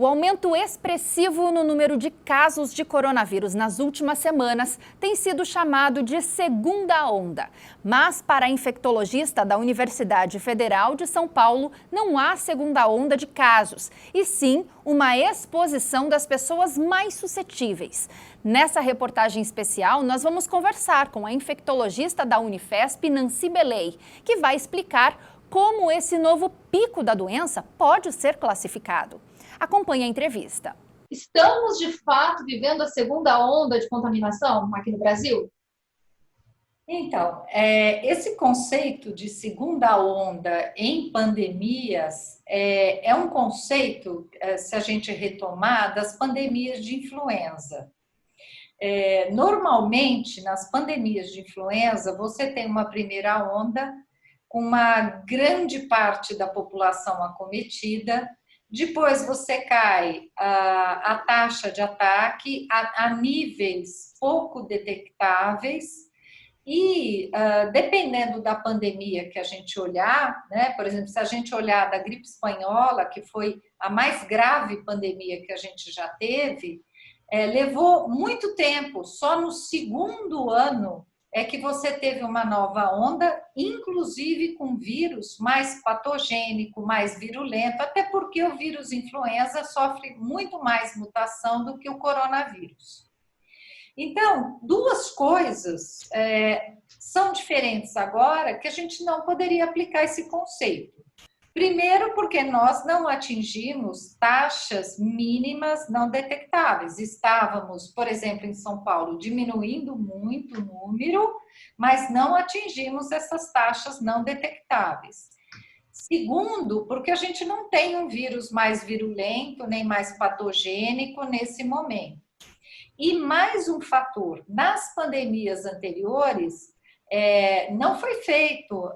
O aumento expressivo no número de casos de coronavírus nas últimas semanas tem sido chamado de segunda onda. Mas, para a infectologista da Universidade Federal de São Paulo, não há segunda onda de casos, e sim uma exposição das pessoas mais suscetíveis. Nessa reportagem especial, nós vamos conversar com a infectologista da Unifesp, Nancy Beley, que vai explicar como esse novo pico da doença pode ser classificado. Acompanhe a entrevista. Estamos, de fato, vivendo a segunda onda de contaminação aqui no Brasil? Então, esse conceito de segunda onda em pandemias é um conceito, se a gente retomar, das pandemias de influenza. Normalmente, nas pandemias de influenza, você tem uma primeira onda com uma grande parte da população acometida. Depois você cai a taxa de ataque a níveis pouco detectáveis e, dependendo da pandemia que a gente olhar, né, por exemplo, se a gente olhar da gripe espanhola, que foi a mais grave pandemia que a gente já teve, levou muito tempo, só no segundo ano é que você teve uma nova onda, inclusive com vírus mais patogênico, mais virulento, até porque o vírus influenza sofre muito mais mutação do que o coronavírus. Então, duas coisas são diferentes agora que a gente não poderia aplicar esse conceito. Primeiro, porque nós não atingimos taxas mínimas não detectáveis. Estávamos, por exemplo, em São Paulo, diminuindo muito o número, mas não atingimos essas taxas não detectáveis. Segundo, porque a gente não tem um vírus mais virulento, nem mais patogênico nesse momento. E mais um fator, nas pandemias anteriores, não foi feito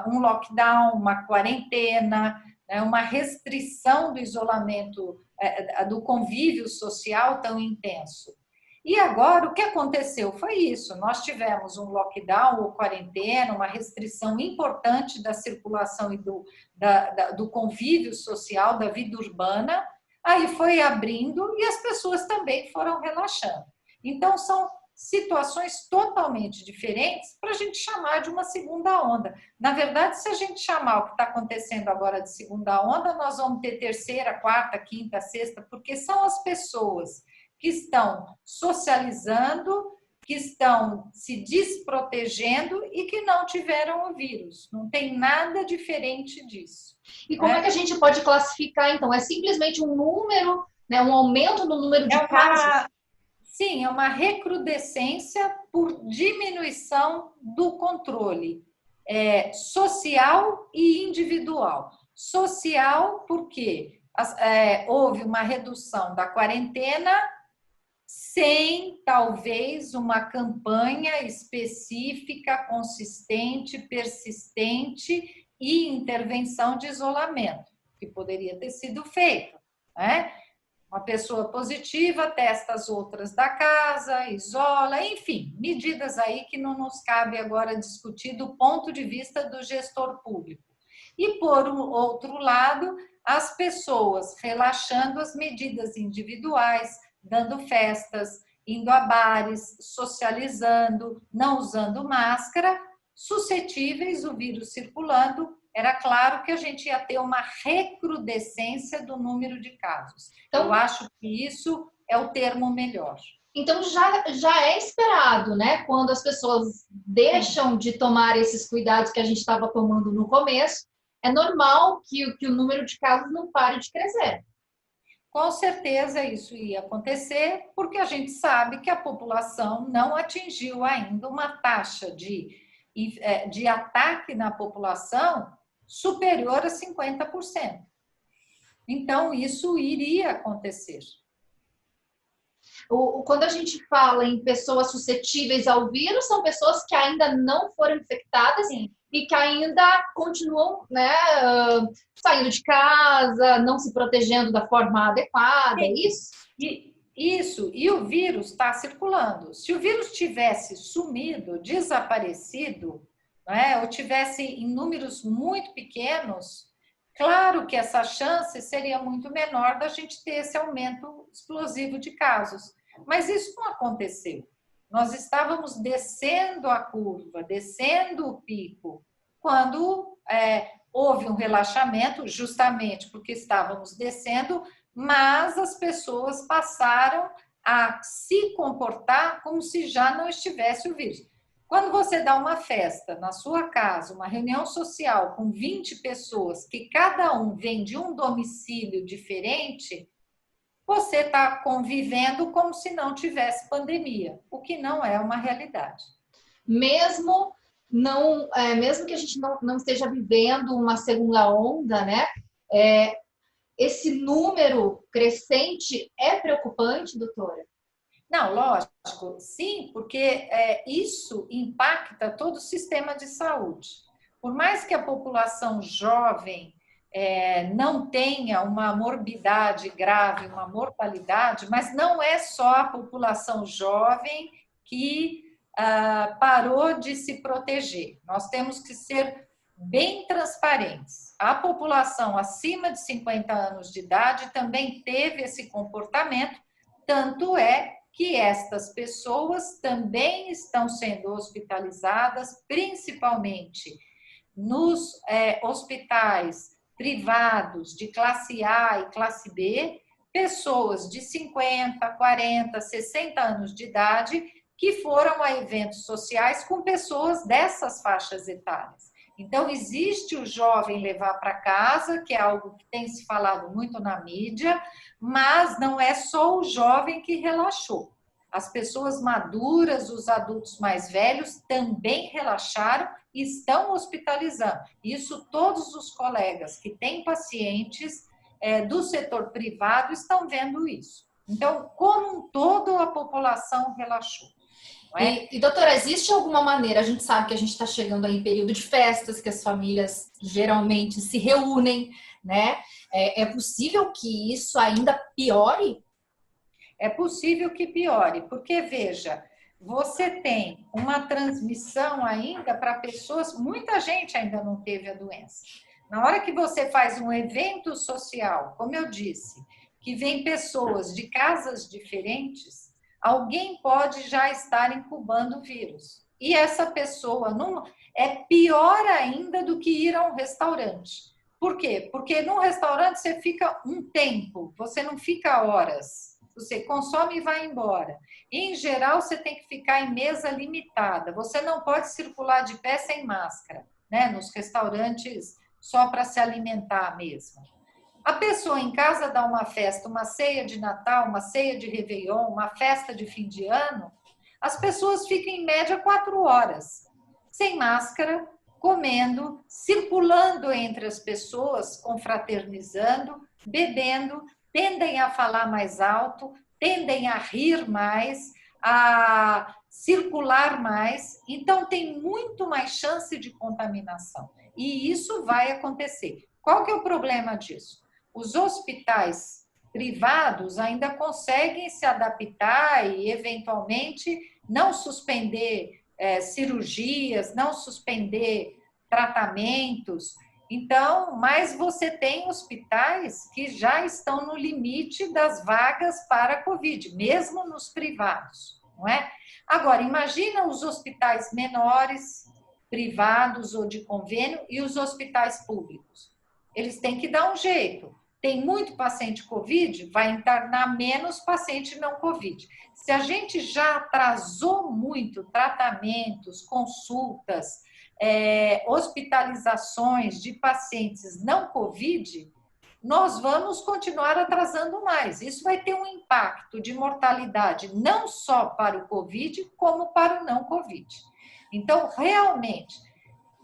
um lockdown, uma quarentena, uma restrição do isolamento, do convívio social tão intenso. E agora, o que aconteceu foi isso, nós tivemos um lockdown ou quarentena, uma restrição importante da circulação e do convívio social, da vida urbana, aí foi abrindo e as pessoas também foram relaxando. Então, são situações totalmente diferentes para a gente chamar de uma segunda onda. Na verdade, se a gente chamar o que está acontecendo agora de segunda onda, nós vamos ter terceira, quarta, quinta, sexta, porque são as pessoas que estão socializando, que estão se desprotegendo e que não tiveram o vírus. Não tem nada diferente disso. E como é que a gente pode classificar, então? É simplesmente um número, né, um aumento no número de casos? Sim, é uma recrudescência por diminuição do controle social e individual. Social, porque houve uma redução da quarentena sem, talvez, uma campanha específica, consistente, persistente e intervenção de isolamento, que poderia ter sido feito, né? Uma pessoa positiva testa as outras da casa, isola, enfim, medidas aí que não nos cabe agora discutir do ponto de vista do gestor público. E, por outro lado, as pessoas relaxando as medidas individuais, dando festas, indo a bares, socializando, não usando máscara, suscetíveis, o vírus circulando, era claro que a gente ia ter uma recrudescência do número de casos. Então, eu acho que isso é o termo melhor. Então, já é esperado, né? Quando as pessoas deixam de tomar esses cuidados que a gente estava tomando no começo, é normal que o número de casos não pare de crescer. Com certeza isso ia acontecer, porque a gente sabe que a população não atingiu ainda uma taxa de ataque na população superior a 50%. Então, isso iria acontecer. Quando a gente fala em pessoas suscetíveis ao vírus, são pessoas que ainda não foram infectadas. Sim. E que ainda continuam, né, saindo de casa, não se protegendo da forma adequada, é isso? Isso, e o vírus está circulando. Se o vírus tivesse sumido, desaparecido, né, ou tivesse em números muito pequenos, Claro que essa chance seria muito menor da gente ter esse aumento explosivo de casos, mas isso não aconteceu. Nós estávamos descendo a curva, descendo o pico, quando houve um relaxamento, justamente porque estávamos descendo, mas as pessoas passaram a se comportar como se já não estivesse o vírus. Quando você dá uma festa na sua casa, uma reunião social com 20 pessoas, que cada um vem de um domicílio diferente, você está convivendo como se não tivesse pandemia, o que não é uma realidade. Mesmo não, mesmo que a gente não esteja vivendo uma segunda onda, né? Esse número crescente é preocupante, doutora? Não, lógico, sim, porque isso impacta todo o sistema de saúde. Por mais que a população jovem não tenha uma morbidade grave, uma mortalidade, mas não é só a população jovem que parou de se proteger. Nós temos que ser bem transparentes. A população acima de 50 anos de idade também teve esse comportamento, tanto é que estas pessoas também estão sendo hospitalizadas, principalmente nos hospitais privados de classe A e classe B, pessoas de 50, 40, 60 anos de idade que foram a eventos sociais com pessoas dessas faixas etárias. Então, existe o jovem levar para casa, que é algo que tem se falado muito na mídia, mas não é só o jovem que relaxou. As pessoas maduras, os adultos mais velhos também relaxaram e estão hospitalizando. Isso todos os colegas que têm pacientes do setor privado estão vendo isso. Então, como um todo, a população relaxou. E, doutora, existe alguma maneira, a gente sabe que a gente está chegando aí em período de festas, que as famílias geralmente se reúnem, né? É possível que isso ainda piore? É possível que piore, porque, veja, você tem uma transmissão ainda para pessoas, muita gente ainda não teve a doença. Na hora que você faz um evento social, como eu disse, que vem pessoas de casas diferentes, alguém pode já estar incubando o vírus. E essa pessoa não é pior ainda do que ir a um restaurante. Por quê? Porque num restaurante você fica um tempo, você não fica horas. Você consome e vai embora. Em geral, você tem que ficar em mesa limitada. Você não pode circular de pé sem máscara, né? Nos restaurantes, só para se alimentar mesmo. A pessoa em casa dá uma festa, uma ceia de Natal, uma ceia de Réveillon, uma festa de fim de ano, as pessoas ficam em média 4 horas, sem máscara, comendo, circulando entre as pessoas, confraternizando, bebendo, tendem a falar mais alto, tendem a rir mais, a circular mais, então tem muito mais chance de contaminação. E isso vai acontecer. Qual que é o problema disso? Os hospitais privados ainda conseguem se adaptar e, eventualmente, não suspender cirurgias, não suspender tratamentos. Então, mas você tem hospitais que já estão no limite das vagas para a Covid, mesmo nos privados, não é? Agora, imagina os hospitais menores, privados ou de convênio, e os hospitais públicos. Eles têm que dar um jeito. Tem muito paciente Covid, vai internar menos paciente não Covid. Se a gente já atrasou muito tratamentos, consultas, hospitalizações de pacientes não Covid, nós vamos continuar atrasando mais. Isso vai ter um impacto de mortalidade não só para o Covid, como para o não Covid. Então, realmente,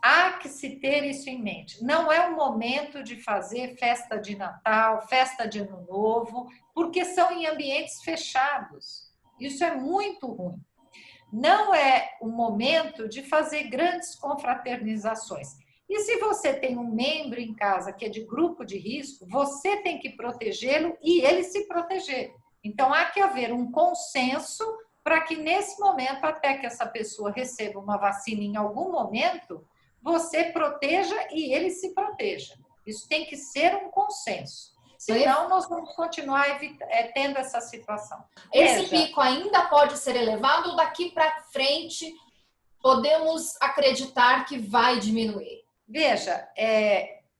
há que se ter isso em mente. Não é o momento de fazer festa de Natal, festa de Ano Novo, porque são em ambientes fechados. Isso é muito ruim. Não é o momento de fazer grandes confraternizações. E se você tem um membro em casa que é de grupo de risco, você tem que protegê-lo e ele se proteger. Então, há que haver um consenso para que, nesse momento, até que essa pessoa receba uma vacina em algum momento, você proteja e ele se proteja. Isso tem que ser um consenso. Senão, nós vamos continuar tendo essa situação. Esse pico ainda pode ser elevado ou daqui para frente podemos acreditar que vai diminuir? Veja,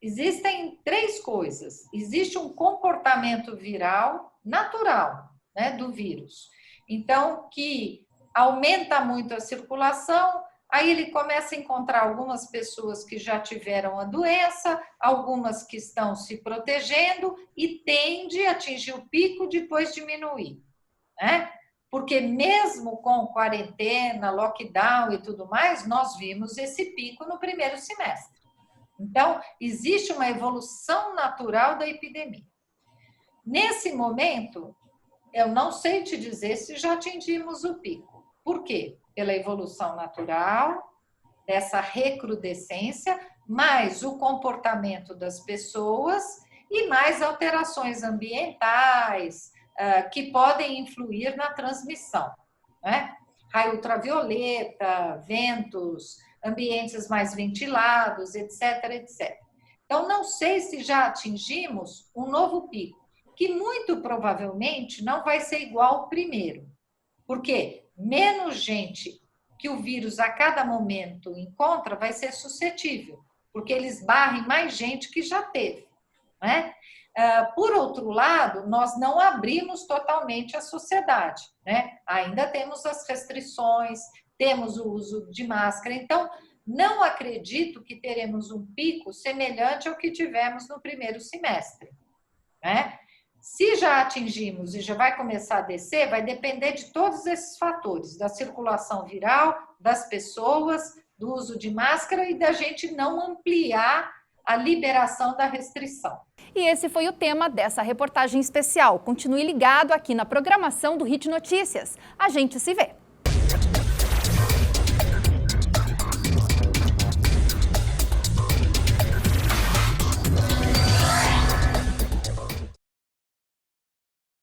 existem 3 coisas. Existe um comportamento viral natural, né, do vírus. Então, que aumenta muito a circulação, aí ele começa a encontrar algumas pessoas que já tiveram a doença, algumas que estão se protegendo e tende a atingir o pico, depois diminuir, né? Porque mesmo com quarentena, lockdown e tudo mais, nós vimos esse pico no primeiro semestre. Então, existe uma evolução natural da epidemia. Nesse momento, eu não sei te dizer se já atingimos o pico. Por quê? Pela evolução natural, dessa recrudescência, mais o comportamento das pessoas e mais alterações ambientais que podem influir na transmissão, né? Raio ultravioleta, ventos, ambientes mais ventilados, etc, etc. Então, não sei se já atingimos um novo pico, que muito provavelmente não vai ser igual ao primeiro, porque menos gente que o vírus a cada momento encontra vai ser suscetível, porque eles barrem mais gente que já teve, né? Por outro lado, nós não abrimos totalmente a sociedade, né? Ainda temos as restrições, temos o uso de máscara, então não acredito que teremos um pico semelhante ao que tivemos no primeiro semestre, né? Se já atingimos e já vai começar a descer, vai depender de todos esses fatores, da circulação viral, das pessoas, do uso de máscara e da gente não ampliar a liberação da restrição. E esse foi o tema dessa reportagem especial. Continue ligado aqui na programação do Hit Notícias. A gente se vê.